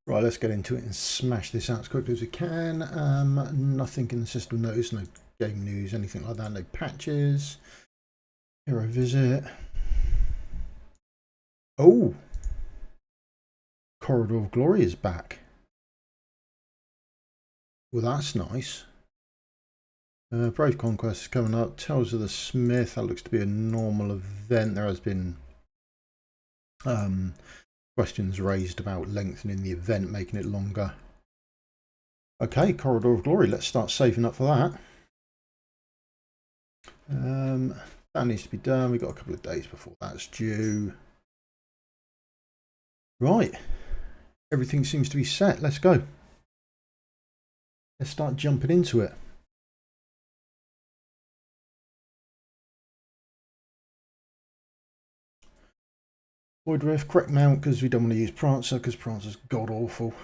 Right, let's get into it and smash this out as quickly as we can. Nothing in the system notice, no game news, anything like that, no patches. Hero visit. Oh! Corridor of Glory is back. Well, that's nice. Brave Conquest is coming up. Tales of the Smith, that looks to be a normal event. There has been questions raised about lengthening the event, making it longer. Okay, Corridor of Glory, let's start saving up for that. That needs to be done. We've got a couple of days before that's due. Right, everything seems to be set. Let's go. Let's start jumping into it. Void Rift, correct mount, because we don't want to use Prancer, because Prancer's god awful.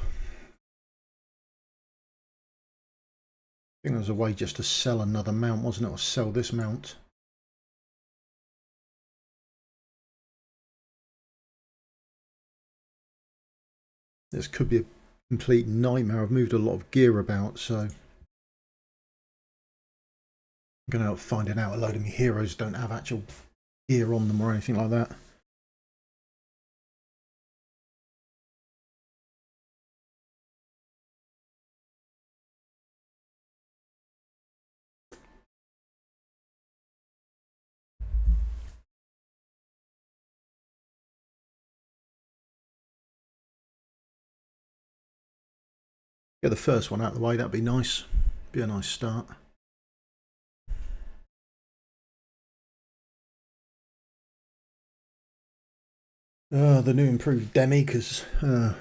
I think there was a way just to sell another mount, wasn't it? Or sell this mount. This could be a complete nightmare. I've moved a lot of gear about, so I'm going to end up finding out a load of my heroes don't have actual gear on them or anything like that. Get the first one out of the way, that'd be nice. Be a nice start. The new improved Demi, because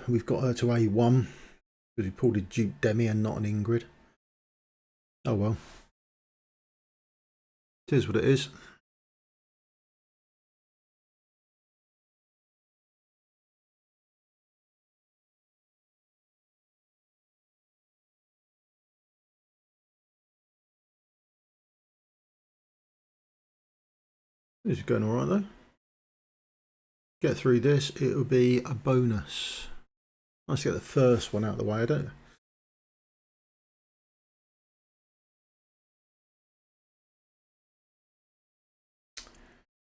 we've got her to A1 because we pulled a Duke Demi and not an Ingrid. Oh well. It is what it is. This is going alright though. Get through this, it will be a bonus. Nice to get the first one out of the way, I don't.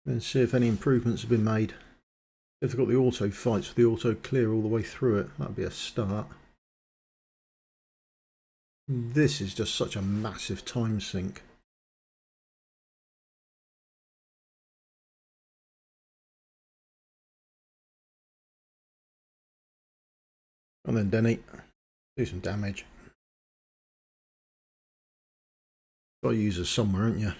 Let's see if any improvements have been made. If they've got the auto fights for the auto clear all the way through it, that'd be a start. This is just such a massive time sink. And then Denny, do some damage. Got to use her somewhere, haven't you?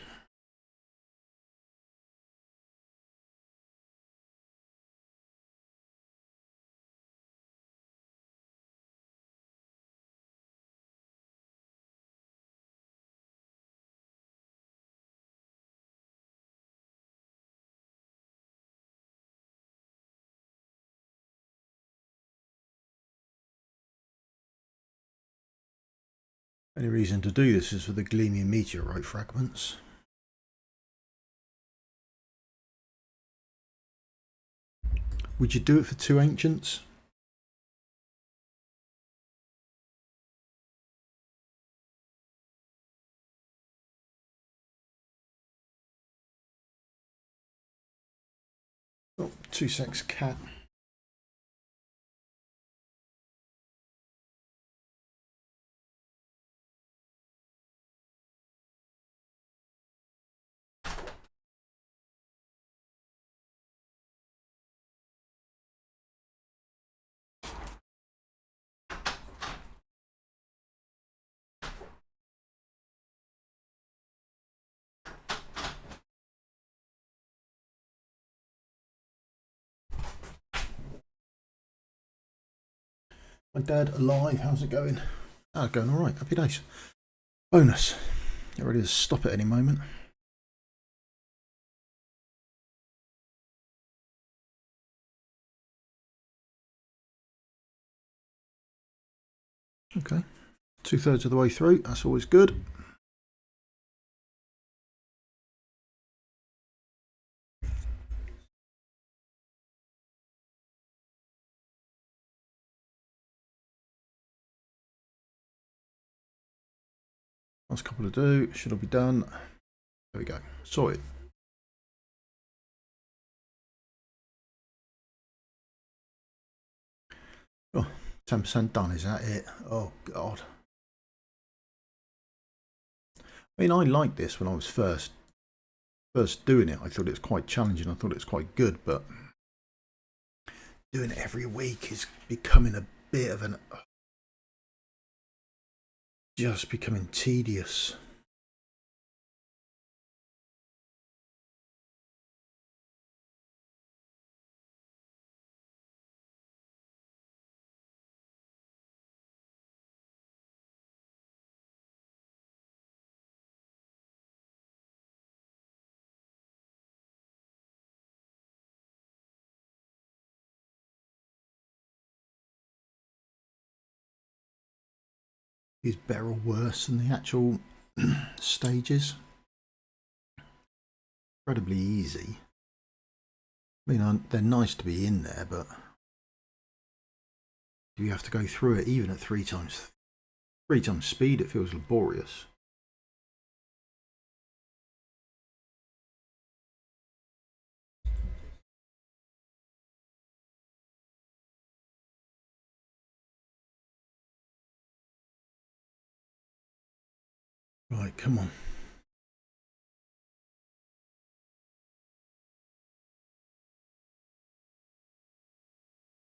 Any reason to do this is for the Gleaming Meteorite Fragments. Would you do it for 2 Ancients? Oh, 2 sex cat. My dad alive, how's it going? Ah, going alright, happy days. Bonus. Get ready to stop at any moment. Okay, 2/3 of the way through, that's always good. Last couple to do. Should all be done. There we go. Sorted. Oh, 10% done. Is that it? Oh, God. I mean, I liked this when I was first doing it. I thought it was quite challenging. I thought it was quite good, but doing it every week is becoming a bit of an... just becoming tedious. Is better or worse than the actual stages. Incredibly easy. I mean, they're nice to be in there, but you have to go through it even at three times speed. It feels laborious. Right, come on.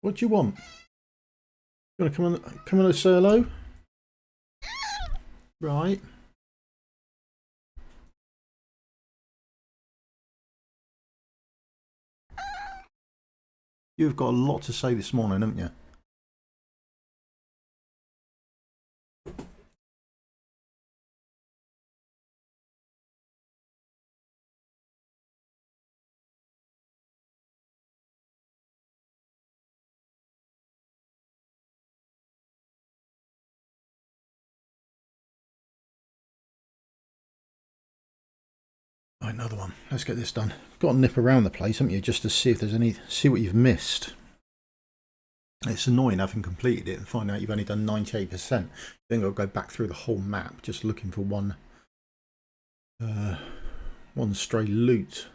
What do you want? You want to come on and say hello? Right. You've got a lot to say this morning, haven't you? Right, another one. Let's get this done. Got to nip around the place, haven't you, just to see if there's see what you've missed. It's annoying having completed it and finding out you've only done 98%. Then you've got to go back through the whole map just looking for one stray loot.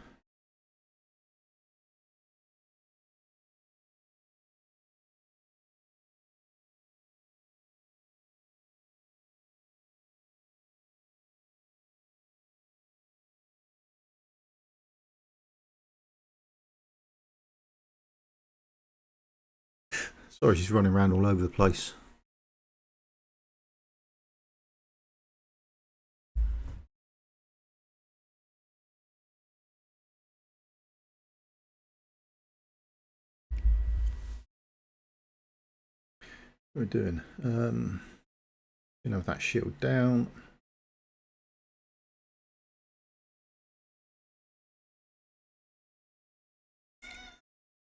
Sorry, she's running around all over the place. What are we doing? Have that shield down.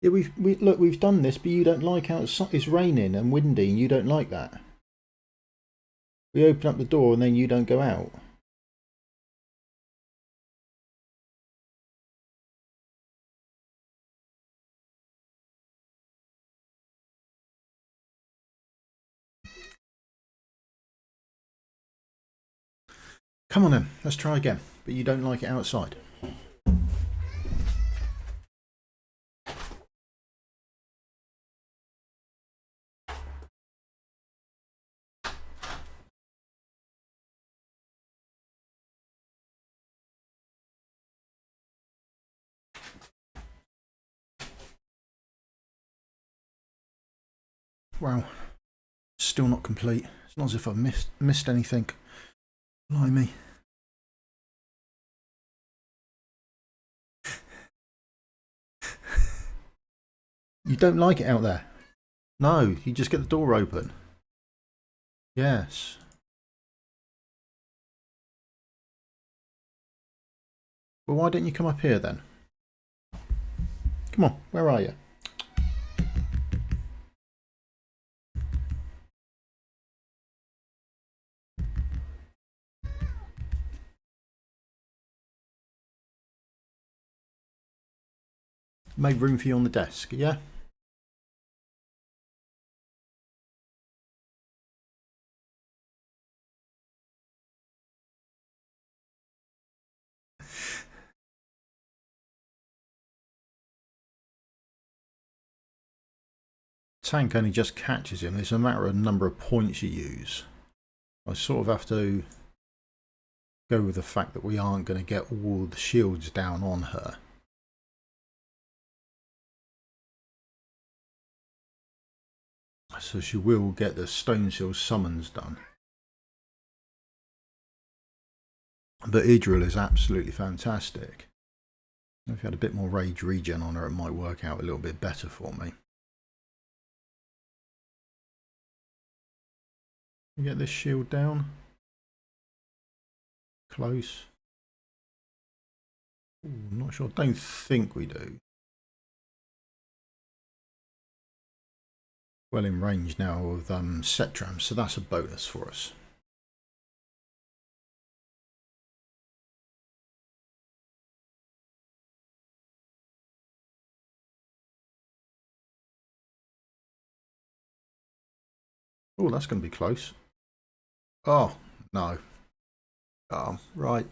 Yeah, we've done this, but you don't like how it's raining and windy, and you don't like that. We open up the door and then you don't go out. Come on then, let's try again. But you don't like it outside. Wow, still not complete. It's not as if I've missed anything. Blimey. You don't like it out there? No, you just get the door open. Yes. Well, why don't you come up here then? Come on, where are you? Made room for you on the desk, yeah? tank only just catches him. It's a matter of number of points you use. I sort of have to go with the fact that we aren't going to get all the shields down on her. So she will get the Stone Seal summons done. But Idril is absolutely fantastic. If you had a bit more rage regen on her, it might work out a little bit better for me. You get this shield down. Close. Ooh, I'm not sure. I don't think we do. Well in range now of Setram, so that's a bonus for us. Oh, that's going to be close. Oh, no. Right.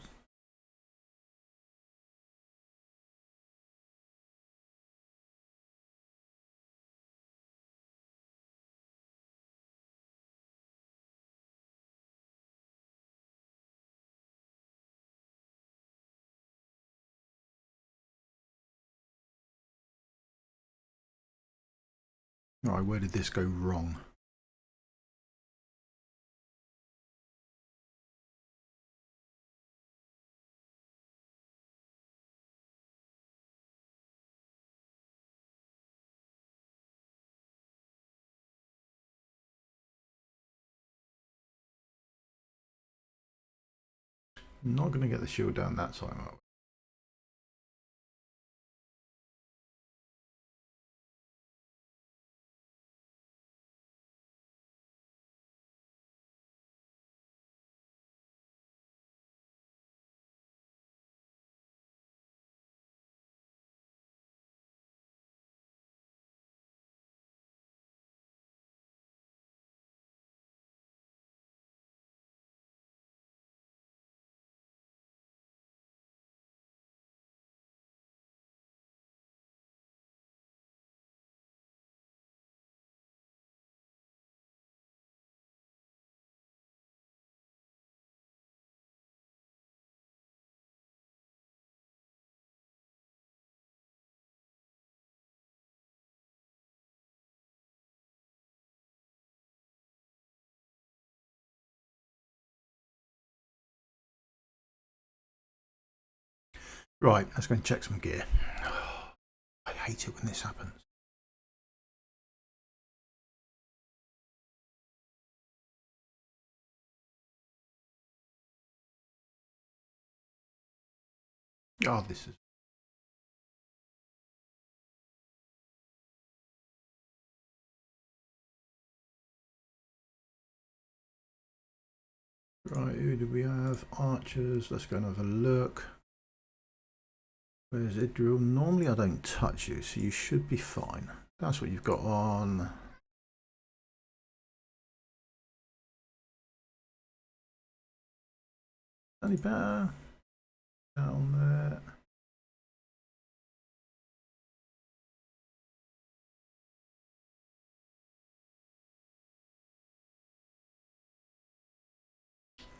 Right, where did this go wrong? Not going to get the shield down that time, are we? Right, let's go and check some gear. I hate it when this happens. Oh, this is... Right, who do we have? Archers. Let's go and have a look. Where's Idril? Normally I don't touch you, so you should be fine. That's what you've got on. Any better? Down there.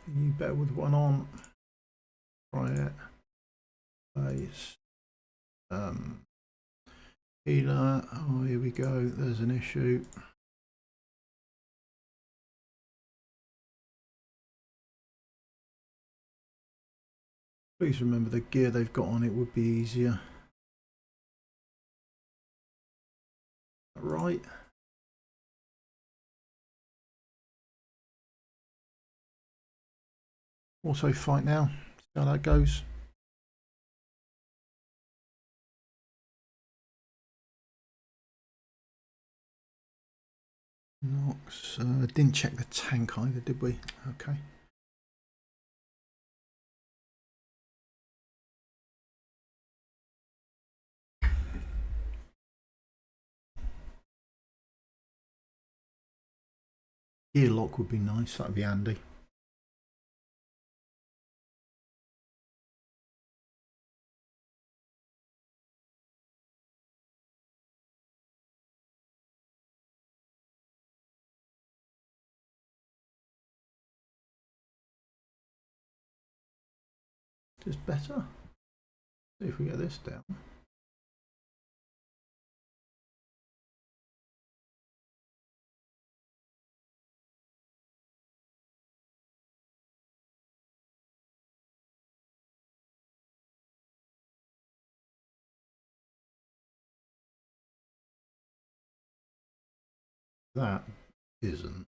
You better with one on. Try it. Place. Healer. Oh, here we go. There's an issue. Please remember the gear they've got on it would be easier. Right. Also fight now. See how that goes. Nox. Didn't check the tank either, did we? Okay. Gear lock would be nice. That'd be handy. Just better. See if we get this down. That isn't.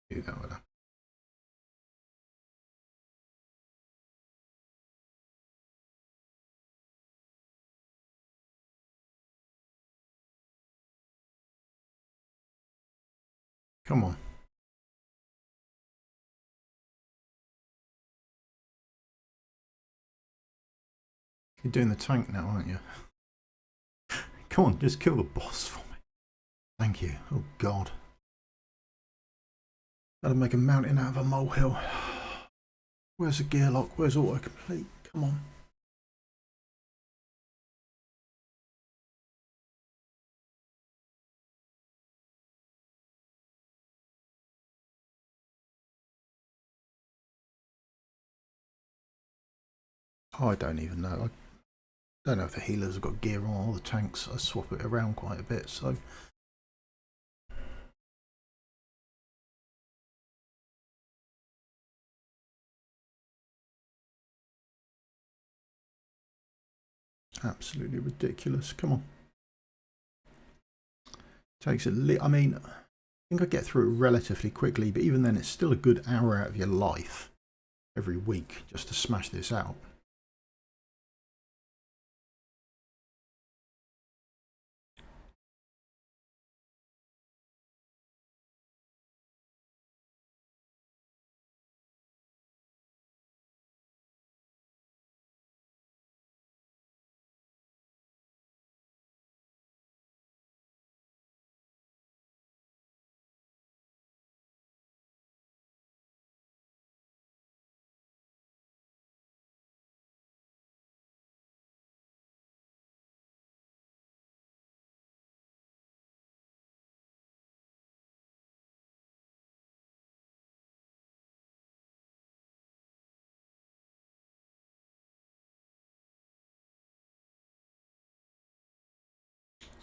Do that with that. Come on. You're doing the tank now, aren't you? Come on, just kill the boss for me. Thank you. Oh God. That'll make a mountain out of a molehill. Where's the gear lock? Where's autocomplete? Come on. I don't even know. I don't know if the healers have got gear on or the tanks. I swap it around quite a bit, so. Absolutely ridiculous. Come on. Takes I mean, I think I get through it relatively quickly, but even then it's still a good hour out of your life every week just to smash this out.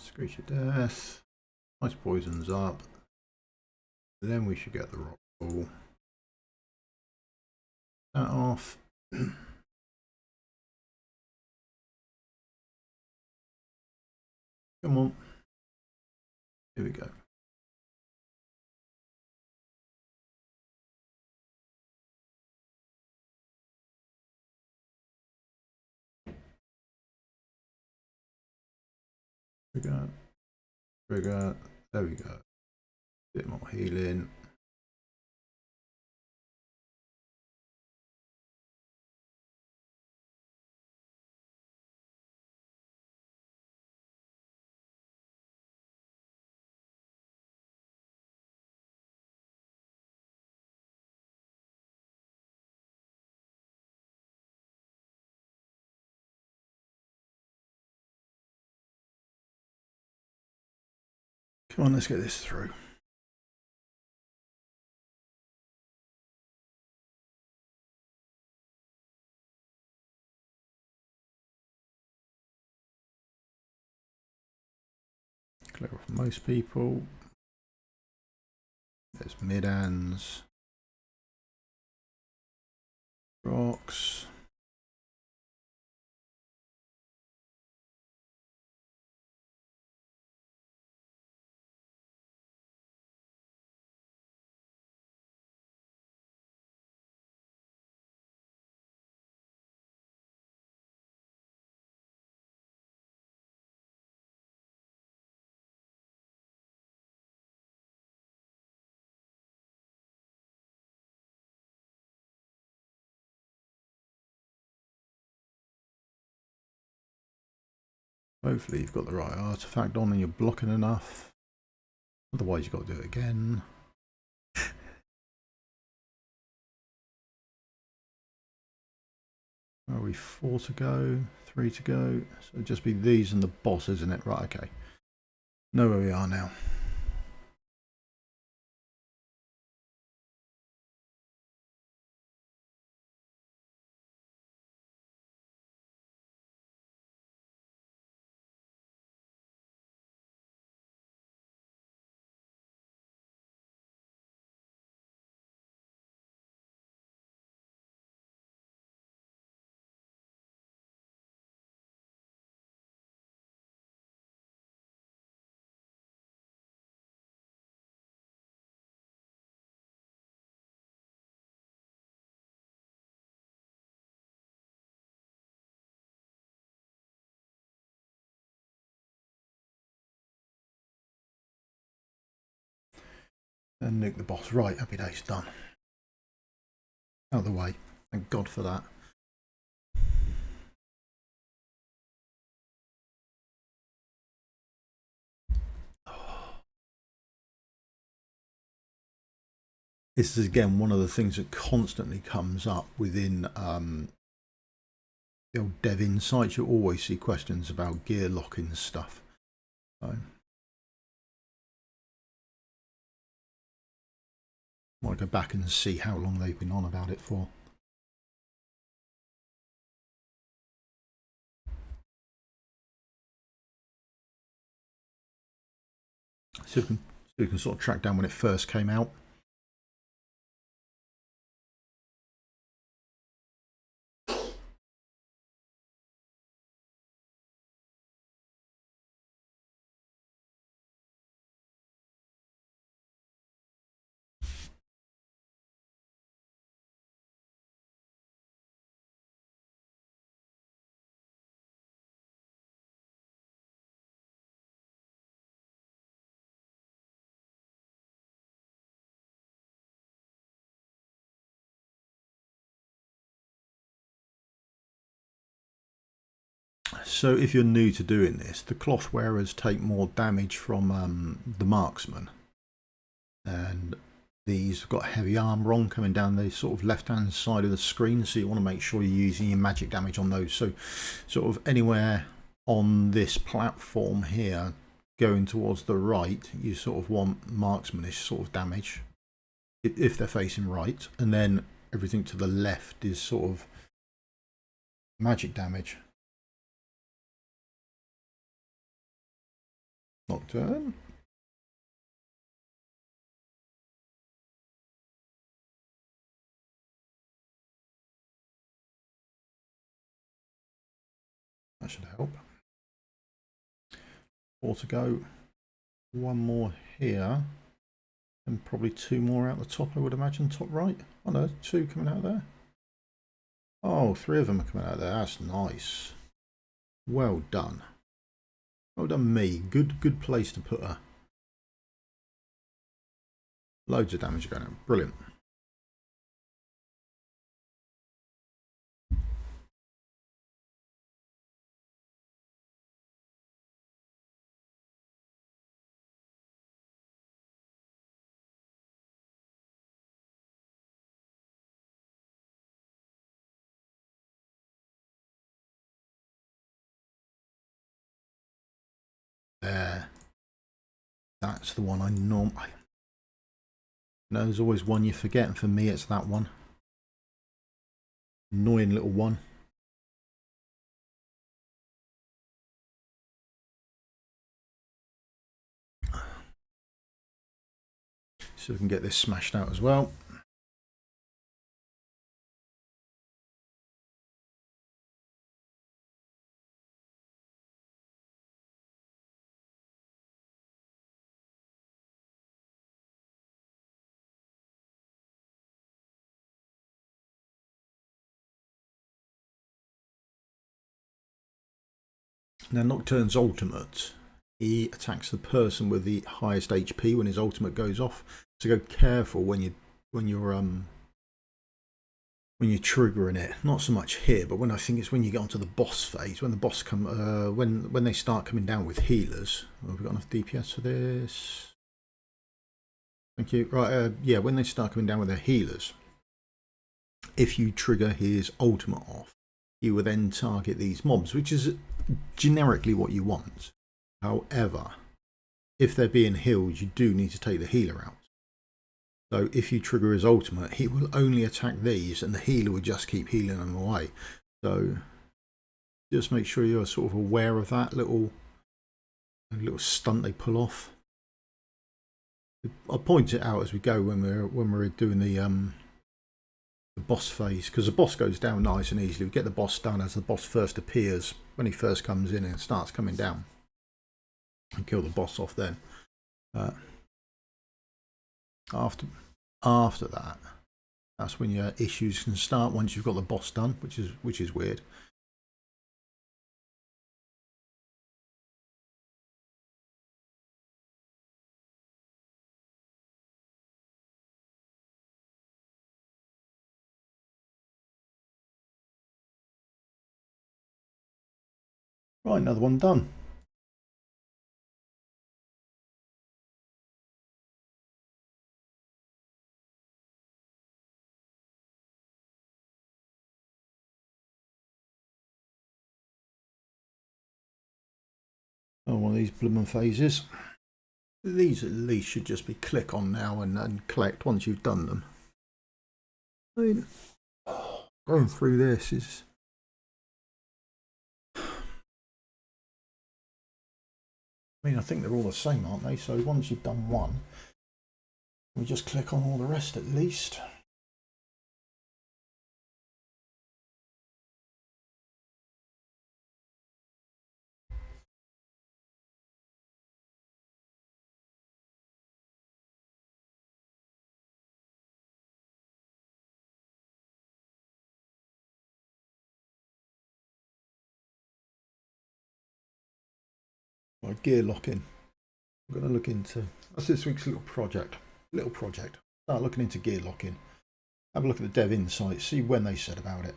Screech of death. Nice poisons up. Then we should get the rock ball. That off. Come on. Here we go. Trigger. There we go. Bit more healing. Come on, let's get this through. Clear off most people. There's mid-ans. Rocks. Hopefully you've got the right artifact on and you're blocking enough. Otherwise you've got to do it again. Are we 4 to go? 3 to go? So it'll just be these and the boss, isn't it? Right, okay. Know where we are now. And nuke the boss. Right, happy days, done. Out of the way. Thank God for that. This is again one of the things that constantly comes up within the old dev insights. You always see questions about gear locking stuff. So, might go back and see how long they've been on about it for. So we can sort of track down when it first came out. So if you're new to doing this, the cloth wearers take more damage from the marksman, and these have got heavy armor on coming down the sort of left hand side of the screen, so you want to make sure you're using your magic damage on those. So sort of anywhere on this platform here going towards the right, you sort of want marksmanish sort of damage if they're facing right, and then everything to the left is sort of magic damage. Nocturne. That should help. 4 to go. One more here. And probably 2 more out the top, I would imagine, top right. Oh no, 2 coming out there. Oh, 3 of them are coming out there. That's nice. Well done. Well done me. Good place to put her. Loads of damage going out. Brilliant. There. That's the one I normally... No, there's always one you forget, and for me it's that one. Annoying little one. So we can get this smashed out as well. Now Nocturne's ultimate, he attacks the person with the highest HP when his ultimate goes off. So go careful when you're triggering it. Not so much here, but when I think it's when you get onto the boss phase, when the boss when they start coming down with healers. Oh, have we got enough DPS for this? Thank you. Right, yeah, when they start coming down with their healers, if you trigger his ultimate off, you will then target these mobs, which is generically what you want. However, if they're being healed, you do need to take the healer out. So if you trigger his ultimate, he will only attack these and the healer will just keep healing them away. So just make sure you're sort of aware of that little stunt they pull off. I'll point it out as we go when we're doing the boss phase, because the boss goes down nice and easily. We get the boss done as the boss first appears, when he first comes in and starts coming down, and kill the boss off then. After that, that's when your issues can start, once you've got the boss done, which is weird. Right, another one done. Oh, one of these blooming phases. These at least should just be click on now and collect once you've done them. I mean, going through this is... I mean, I think they're all the same, aren't they? So once you've done one, we just click on all the rest at least. Right, gear locking. I'm going to look into... That's this week's little project. Start looking into gear locking. Have a look at the dev insights, see when they said about it.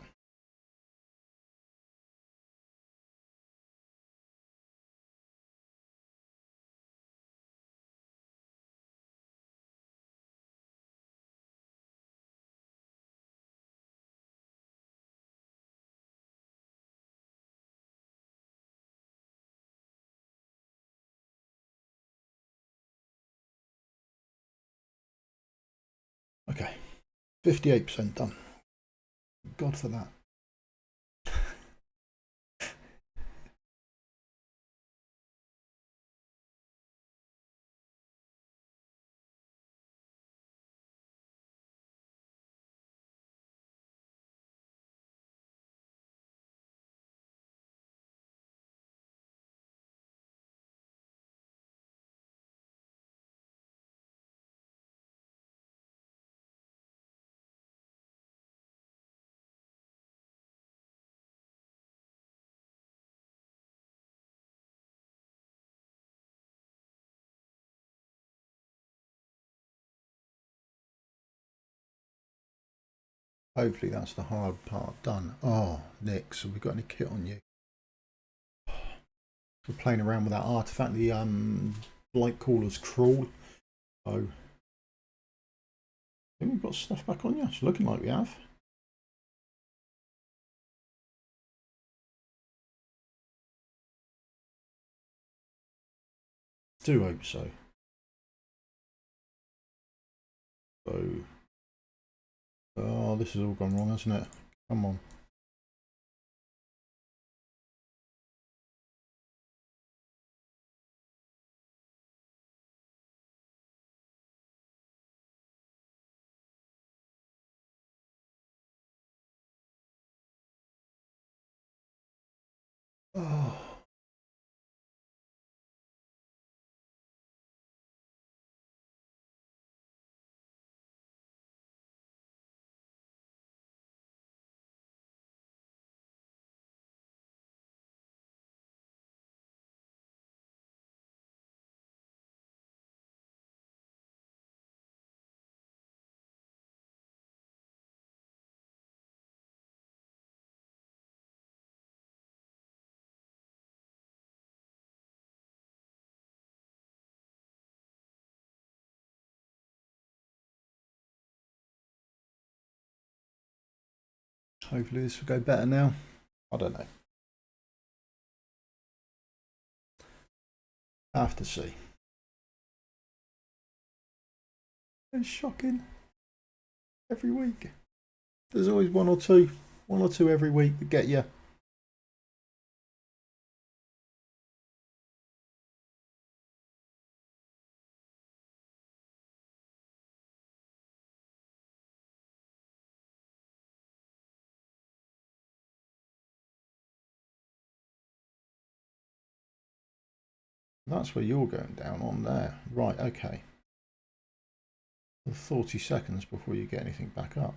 Okay, 58% done. God for that. Hopefully that's the hard part done. Oh, Nick, so we've got any kit on you? We're playing around with that artifact, the light caller's crawl. So I think we've got stuff back on you. It's looking like we have. Do hope so. So, oh, this has all gone wrong, hasn't it? Come on. Oh. Hopefully this will go better now. I don't know. I have to see. It's shocking. Every week. There's always one or two every week that get you. That's where you're going down on there. Right, okay. 40 seconds before you get anything back up.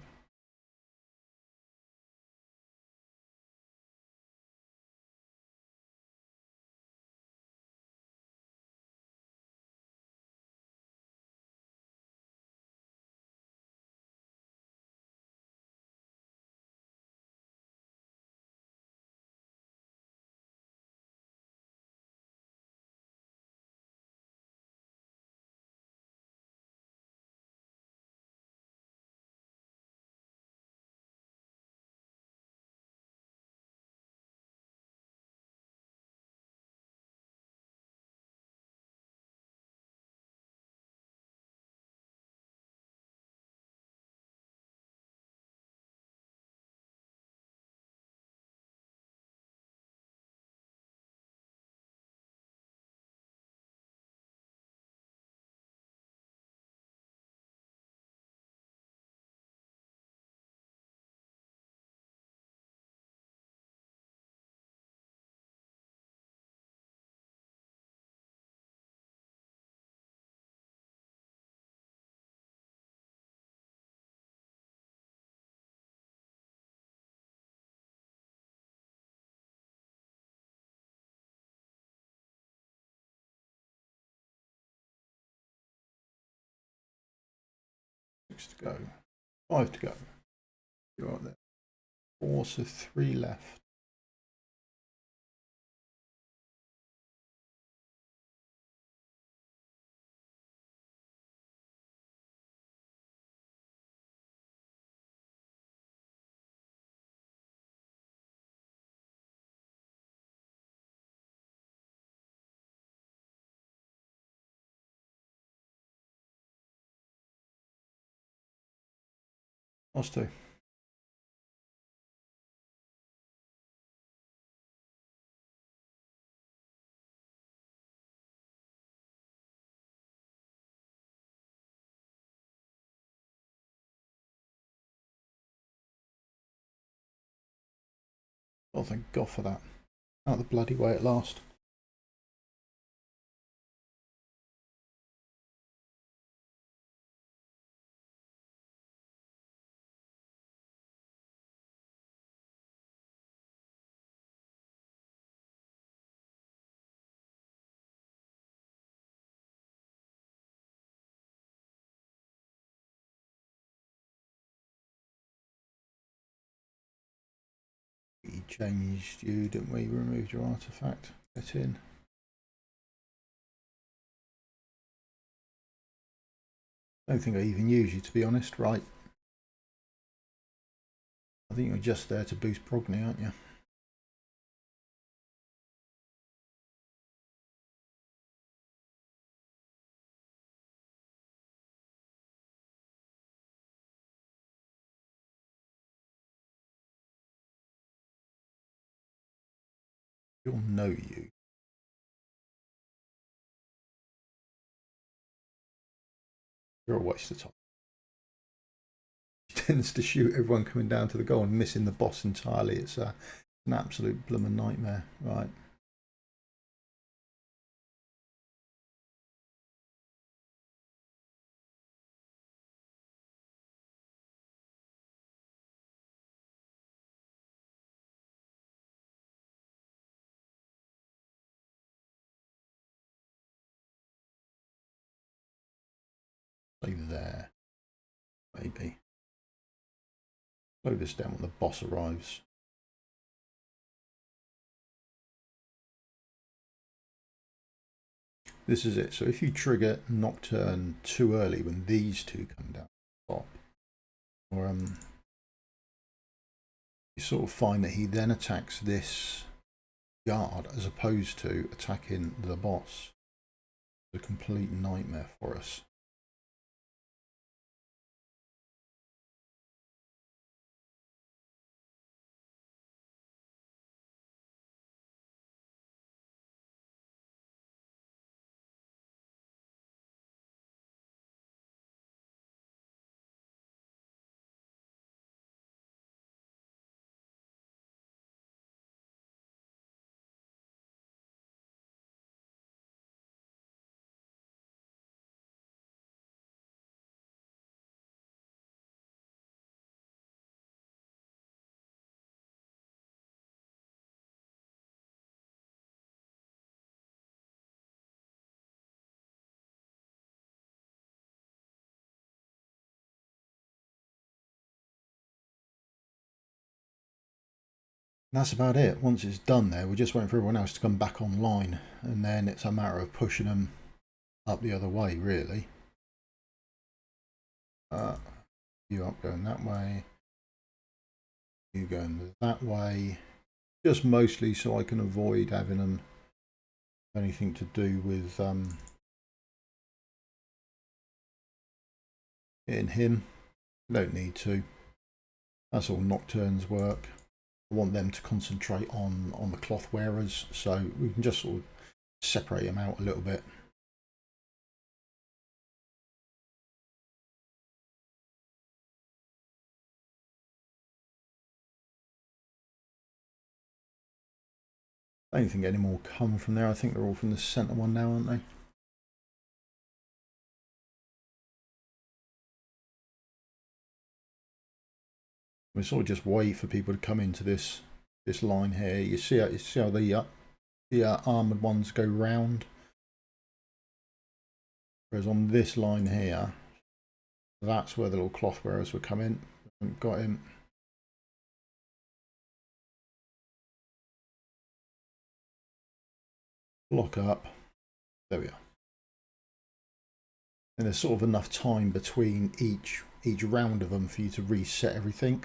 To go, 5 to go. You're right there. 4, so 3 left. Us two. Oh, thank God for that. Out the bloody way at last. We changed you, didn't we? Removed your artifact. Get in. Don't think I even use you, to be honest. Right. I think you're just there to boost Progny, aren't you? You'll know you. You're a waste of time. He tends to shoot everyone coming down to the goal and missing the boss entirely. It's an absolute blooming nightmare. Right. Stay there. Maybe. Slow this down when the boss arrives. This is it. So if you trigger Nocturne too early when these two come down the top, or you sort of find that he then attacks this guard as opposed to attacking the boss. It's a complete nightmare for us. That's about it. Once it's done there, we're just waiting for everyone else to come back online, and then it's a matter of pushing them up the other way, really. You up going that way, you going that way, just mostly so I can avoid having them anything to do with hitting him. Don't need to. That's all Nocturne's work. I want them to concentrate on the cloth wearers, so we can just sort of separate them out a little bit. I don't think any more come from there. I think they're all from the centre one now, aren't they? We sort of just wait for people to come into this line here. You see how the armoured ones go round, whereas on this line here, that's where the little cloth wearers would come in. Got him. Block up. There we are. And there's sort of enough time between each round of them for you to reset everything,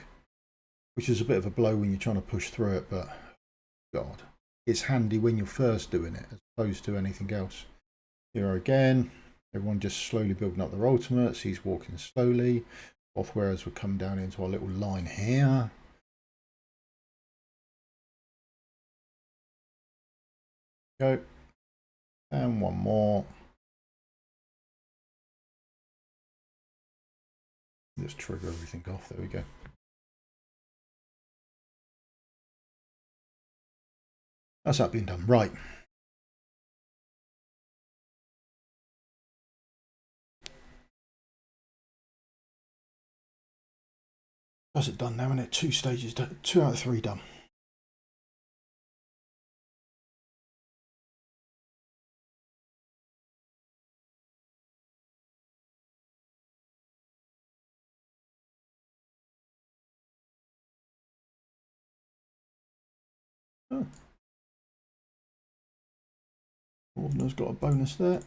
which is a bit of a blow when you're trying to push through it, but God, it's handy when you're first doing it as opposed to anything else. Here again, everyone just slowly building up their ultimates. He's walking slowly. Cloth wearers would come down into our little line here. Go. And one more. Just trigger everything off. There we go. That's that being done. Right. That's it done now, isn't it? 2 stages, 2 out of 3 done. Oh. Ordner's got a bonus there.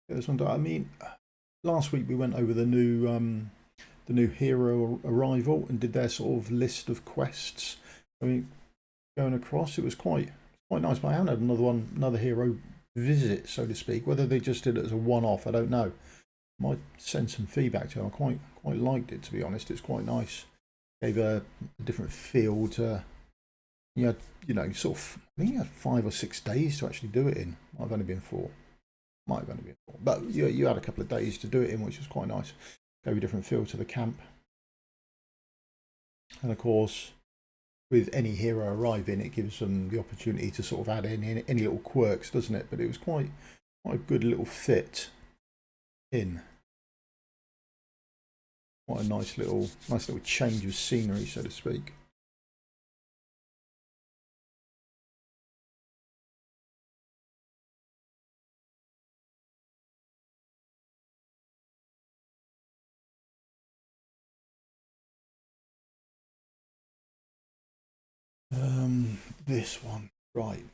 Get this one done. I mean, last week we went over the new hero arrival and did their sort of list of quests. I mean, going across, it was quite nice. But I haven't had another hero visit, so to speak. Whether they just did it as a one-off, I don't know. Might send some feedback to them. I quite liked it, to be honest. It's quite nice. Gave a different feel to. You had, sort of. I think you had 5 or 6 days to actually do it in. Might have only been 4. Might have only been 4, but you had a couple of days to do it in, which was quite nice. Gave a different feel to the camp. And of course, with any hero arriving, it gives them the opportunity to sort of add in any little quirks, doesn't it? But it was quite a good little fit in. Quite a nice little change of scenery, so to speak. this one. Right.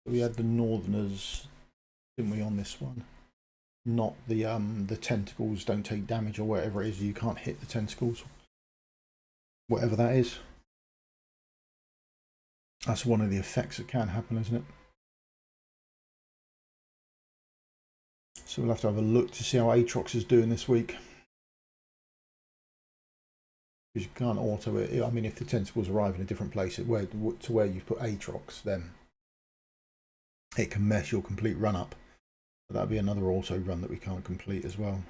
We had the Northerners, didn't we, on this one? Not the tentacles don't take damage or whatever it is. You can't hit the tentacles. Whatever that is. That's one of the effects that can happen, isn't it? So we'll have to have a look to see how Aatrox is doing this week. Because you can't auto it. I mean, if the tentacles arrive in a different place to where you've put Aatrox, then it can mess your complete run up. But that'd be another auto run that we can't complete as well.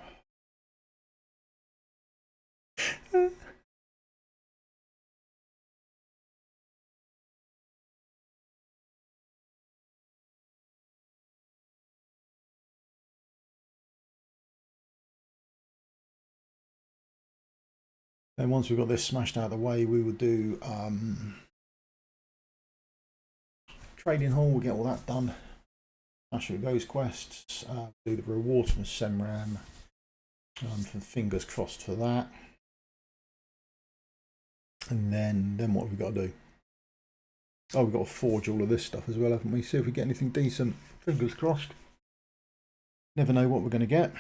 Then once we've got this smashed out of the way, we will do trading hall. We'll get all that done. Smash through those quests. Do the rewards from Semrah. Fingers crossed for that. And then what have we got to do? Oh, we've got to forge all of this stuff as well, haven't we? See if we get anything decent. Fingers crossed. Never know what we're going to get.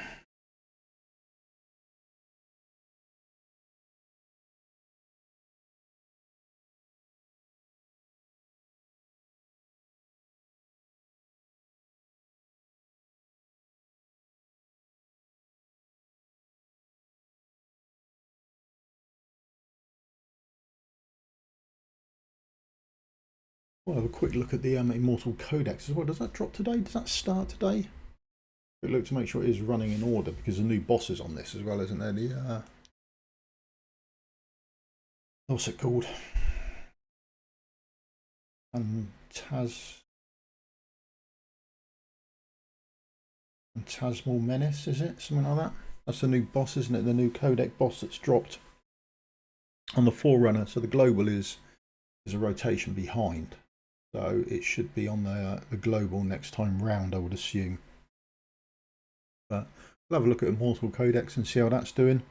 We'll have a quick look at the Immortal Codex as well. Does that drop today? Does that start today? Quick look to make sure it is running in order, because the new boss is on this as well, isn't there? The what's it called? Phantasmal Menace, is it? Something like that? That's the new boss, isn't it? The new codec boss that's dropped on the Forerunner. So the global is a rotation behind. So it should be on the global next time round, I would assume. But we'll have a look at Immortal Codex and see how that's doing.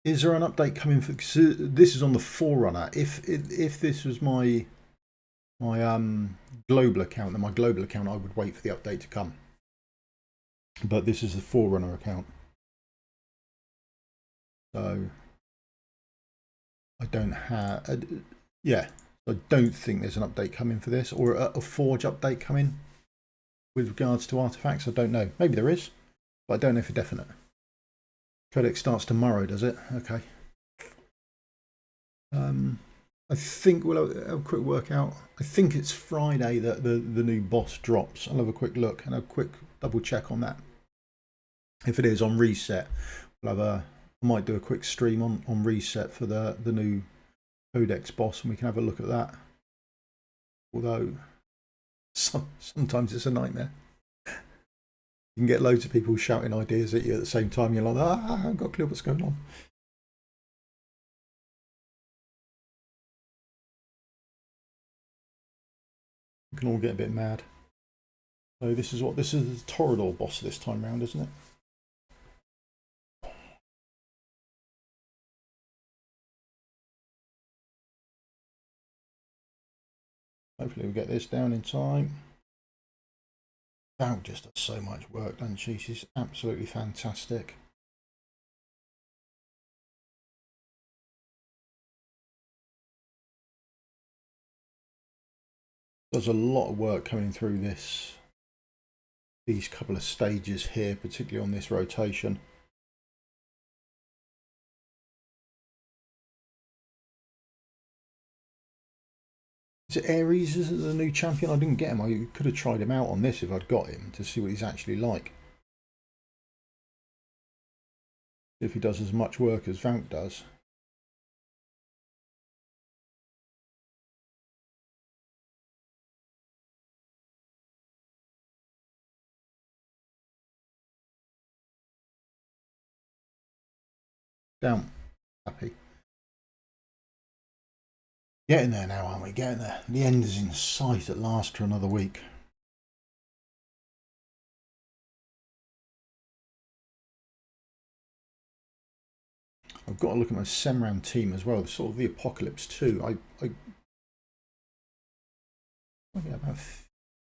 Is there an update coming for? This is on the Forerunner. If this was my global account, then my global account, I would wait for the update to come. But this is the Forerunner account, so I don't have. Yeah, I don't think there's an update coming for this, or a Forge update coming with regards to artifacts. I don't know. Maybe there is, but I don't know for definite. Codex starts tomorrow, does it? Okay. I think we'll have a quick workout. I think it's Friday that the new boss drops. I'll have a quick look and a quick double check on that. If it is on reset, we'll have I might do a quick stream on reset for the new Codex boss, and we can have a look at that. Although sometimes it's a nightmare. You can get loads of people shouting ideas at you at the same time. You're like, I haven't got a clue what's going on. We can all get a bit mad. So this is the Torador boss this time round, isn't it? Hopefully we'll get this down in time. Val just does so much work, doesn't she? She's absolutely fantastic. There's a lot of work coming through these couple of stages here, particularly on this rotation. Is it Ares? Is it the new champion? I didn't get him. I could have tried him out on this if I'd got him to see what he's actually like. If he does as much work as Vank does. Down. Happy. Getting there now, aren't we? Getting there. The end is in sight at last for another week. I've got to look at my Semrah team as well. Sort of the Apocalypse 2. I get about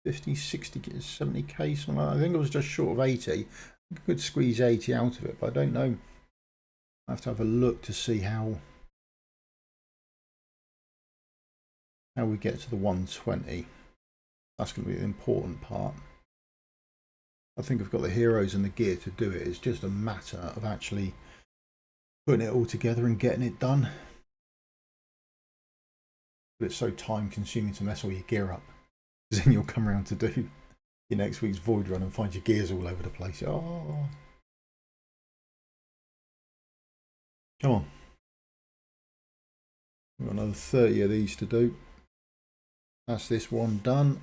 50, 60, 70k, something like that. I think I was just short of 80. I could squeeze 80 out of it, but I don't know. I have to have a look to see how we get to the 120. That's going to be the important part. I think I've got the heroes and the gear to do it. It's just a matter of actually putting it all together and getting it done. But it's so time consuming to mess all your gear up, because then you'll come around to do your next week's void run and find your gears all over the place. Oh, come on. We've got another 30 of these to do. That's this one done.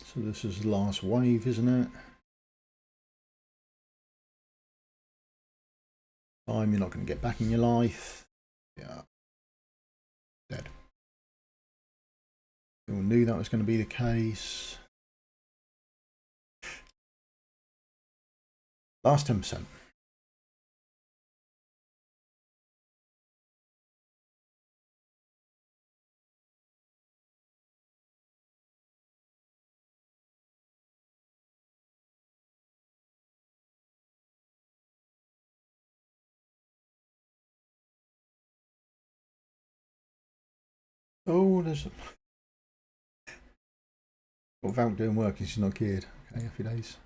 So this is the last wave, isn't it? Time you're not going to get back in your life. Yeah. Dead. We all knew that was going to be the case. Last 10%. Oh, there's without doing work, she's not geared. Okay, happy days.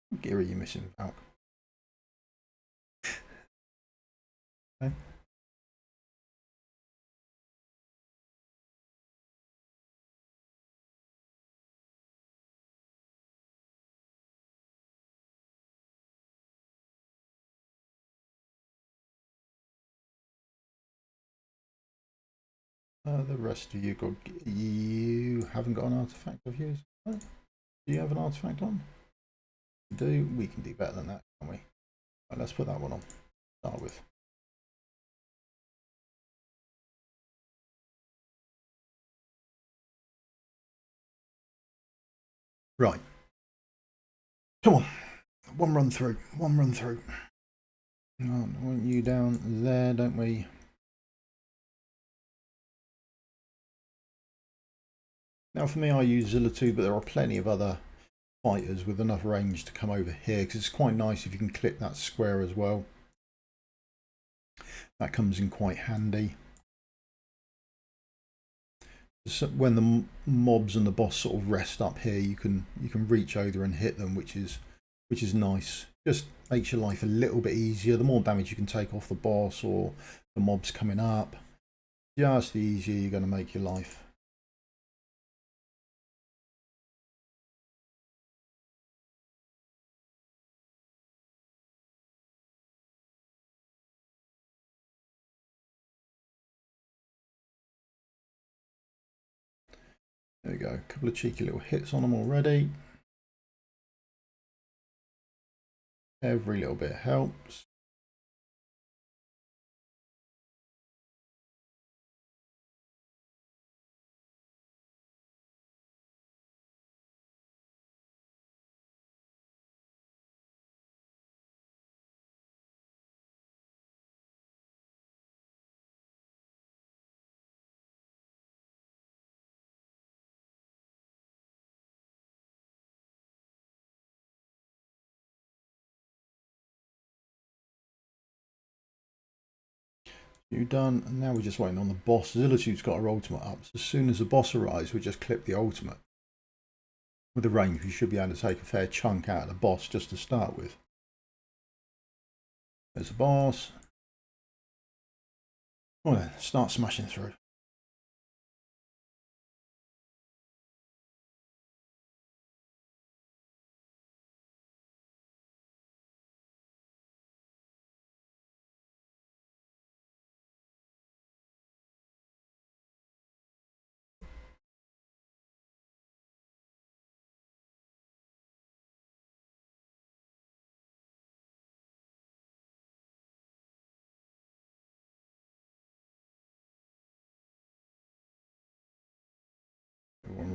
What gear are you missing, Valk? Okay. The rest of you got. You haven't got an artifact of yours. Do you have an artifact on? Do we can do better than that, can't we? Right, let's put that one on. Start with. Right. Come on. One run through. One run through. Oh, I want you down there, don't we? Now for me, I use Zilla2, but there are plenty of other fighters with enough range to come over here, because it's quite nice if you can clip that square as well. That comes in quite handy. So when the mobs and the boss sort of rest up here, you can reach over and hit them, which is nice. Just makes your life a little bit easier. The more damage you can take off the boss or the mobs coming up, just the easier you're going to make your life. There we go, a couple of cheeky little hits on them already. Every little bit helps. You done, and now we're just waiting on the boss. Zillitude's got her ultimate up, so as soon as the boss arrives, we just clip the ultimate. With the range, we should be able to take a fair chunk out of the boss just to start with. There's the boss. Well then, start smashing through.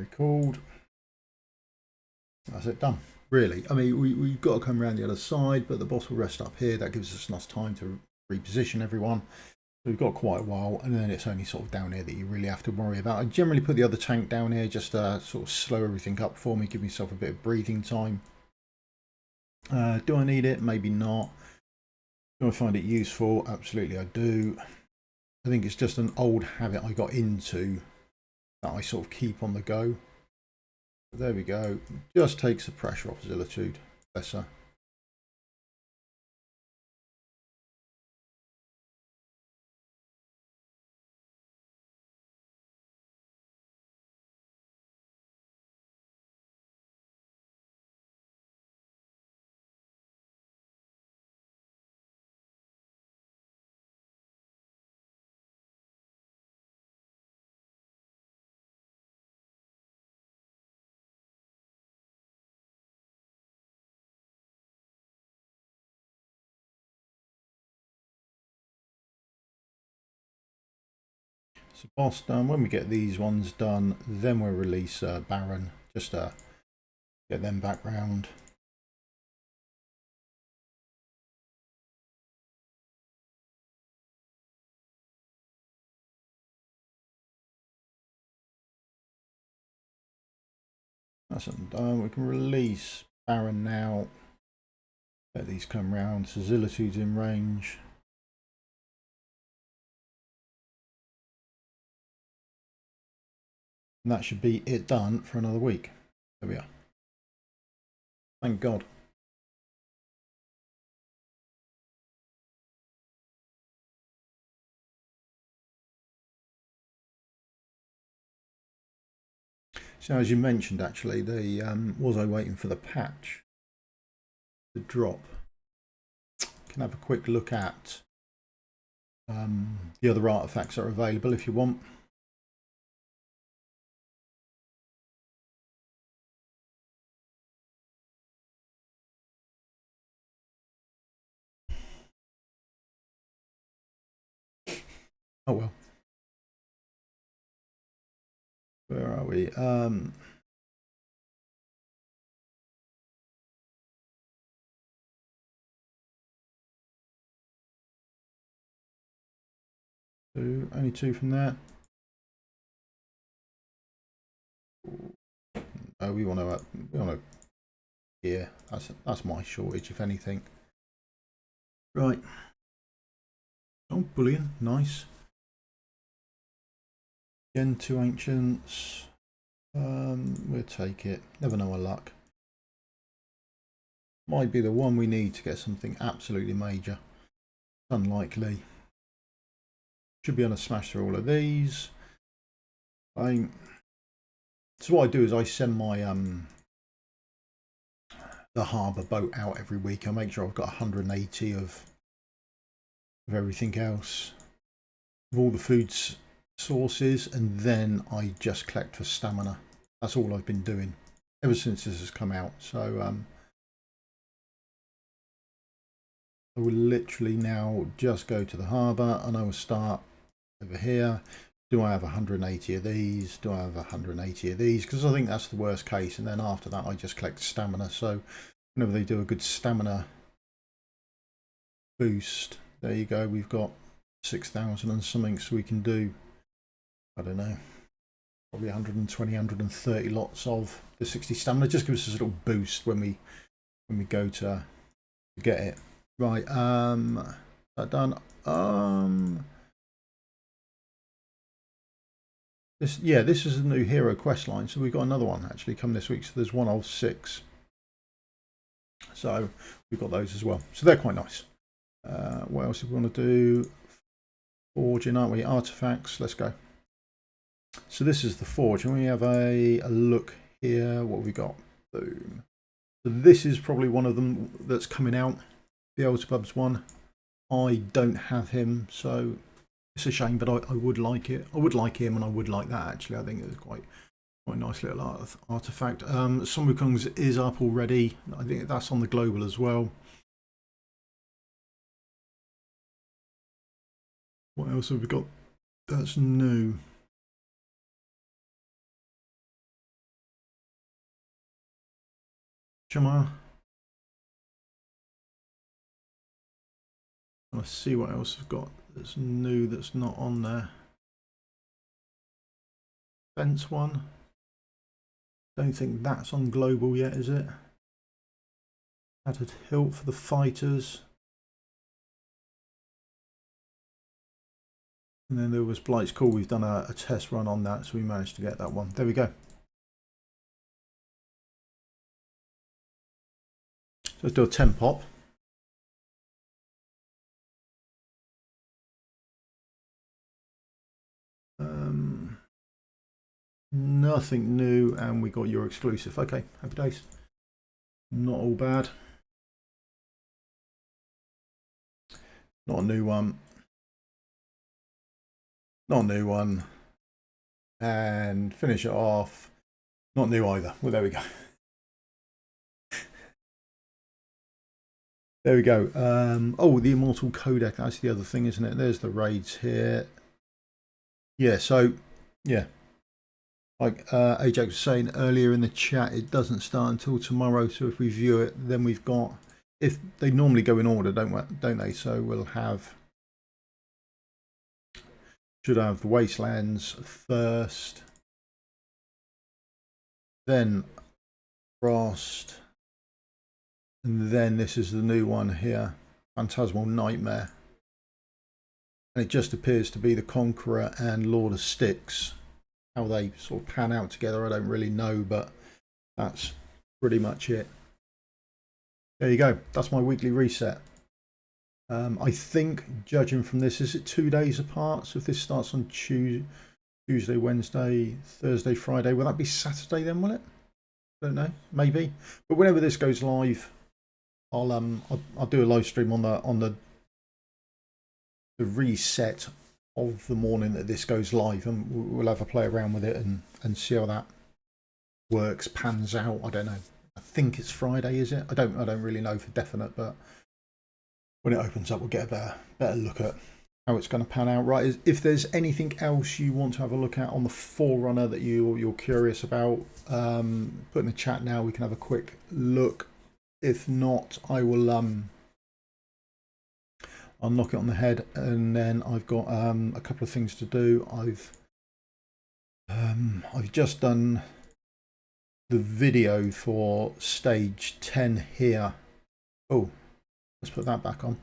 very called. That's it, done. Really, I mean, we've got to come around the other side, but the boss will rest up here. That gives us enough time to reposition everyone. So we've got quite a while, and then it's only sort of down here that you really have to worry about. I generally put the other tank down here just to sort of slow everything up for me, give myself a bit of breathing time. Do I need it? Maybe not. Do I find it useful? Absolutely I do. I think it's just an old habit I got into that I sort of keep on the go. There we go. Just takes the pressure off Zilitude. Bless her. So boss done. When we get these ones done, then we'll release Baron. Just get them back round. That's done. We can release Baron now. Let these come round. So Zilitude's in range. And that should be it done for another week. There we are. Thank God. So as you mentioned, actually, was I waiting for the patch to drop? Can have a quick look at the other artifacts that are available if you want. Oh well. Where are we? Only two from there. Oh, we want to yeah, that's my shortage, if anything. Right. Oh, bullion, nice. Again, 2 ancients. We'll take it. Never know our luck. Might be the one we need to get something absolutely major. Unlikely. Should be able to smash through all of these. So what I do is I send my the harbour boat out every week. I make sure I've got 180 of everything else, of all the food sources, and then I just collect for stamina. That's all I've been doing ever since this has come out. So I will literally now just go to the harbour and I will start over here. Do I have 180 of these? Do I have 180 of these? Because I think that's the worst case. And then after that, I just collect stamina. So whenever they do a good stamina boost, there you go. We've got 6,000 and something. So we can do, I don't know, probably 120, 130 lots of the 60 stamina. Just gives us a little boost when we go to get it. Right, that done. This is a new hero quest line, so we've got another one actually come this week. So there's one of 6. So we've got those as well. So they're quite nice. What else do we want to do? Forging, aren't we? Artifacts. Let's go. So this is the forge, and we have a look here. What have we got? Boom. So this is probably one of them that's coming out. Beelzebub's one. I don't have him, so it's a shame, but I would like it. I would like him, and I would like that actually. I think it's quite a nice little artifact. Somrah is up already. I think that's on the global as well. What else have we got that's new? Semrah. Let's see what else I've got that's new that's not on there. Fence one. Don't think that's on global yet, is it? Added hilt for the fighters. And then there was Blight's Call. We've done a test run on that, so we managed to get that one. There we go. So let's do a 10 pop. Nothing new, and we got your exclusive. Okay, happy days. Not all bad. Not a new one. Not a new one. And finish it off. Not new either. Well, there we go. There we go. Oh, the Immortal Codec. That's the other thing, isn't it? There's the raids here. Yeah, so, yeah. Like Ajax was saying earlier in the chat, it doesn't start until tomorrow. So if we view it, then we've got, if they normally go in order, don't they? So we'll have, should have the Wastelands first, then Frost, and then this is the new one here, Phantasmal Nightmare. And it just appears to be the Conqueror and Lord of Styx. How they sort of pan out together, I don't really know, but that's pretty much it. There you go. That's my weekly reset. I think, judging from this, is it 2 days apart? So if this starts on Tuesday, Wednesday, Thursday, Friday, will that be Saturday then, will it? I don't know, maybe. But whenever this goes live, I'll do a live stream on the reset of the morning that this goes live, and we'll have a play around with it and see how that works, pans out. I don't know. I think it's Friday, is it? I don't really know for definite, but when it opens up, we'll get a better look at how it's going to pan out. Right, if there's anything else you want to have a look at on the Forerunner that you're curious about, put in the chat now. We can have a quick look. If not, I will I'll knock it on the head, and then I've got a couple of things to do. I've just done the video for stage 10 here. Oh, let's put that back on.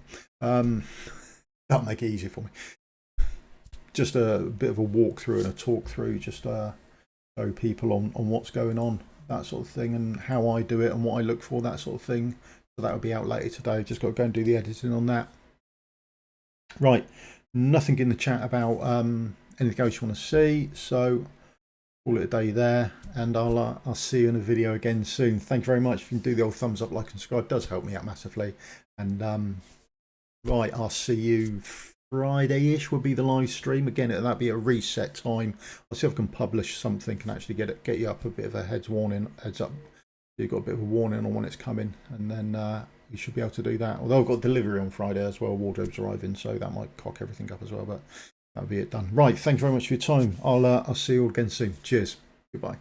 That'll make it easier for me. Just a bit of a walkthrough and a talk through, just show people on what's going on, that sort of thing, and how I do it and what I look for, that sort of thing. So that'll be out later today. Just got to go and do the editing on that. Right, nothing in the chat about anything else you want to see, so call it a day there, and I'll see you in a video again soon. Thank you very much. If you can do the old thumbs up, like, and subscribe, it does help me out massively. And right, I'll see you Friday-ish will be the live stream again. That'll be a reset time. I'll see if I can publish something and actually get you up a bit of a heads up. You've got a bit of a warning on when it's coming, and then you should be able to do that. Although I've got delivery on Friday as well, wardrobe's arriving, so that might cock everything up as well, but that'll be it done. Right, thank you very much for your time. I'll see you all again soon. Cheers. Goodbye.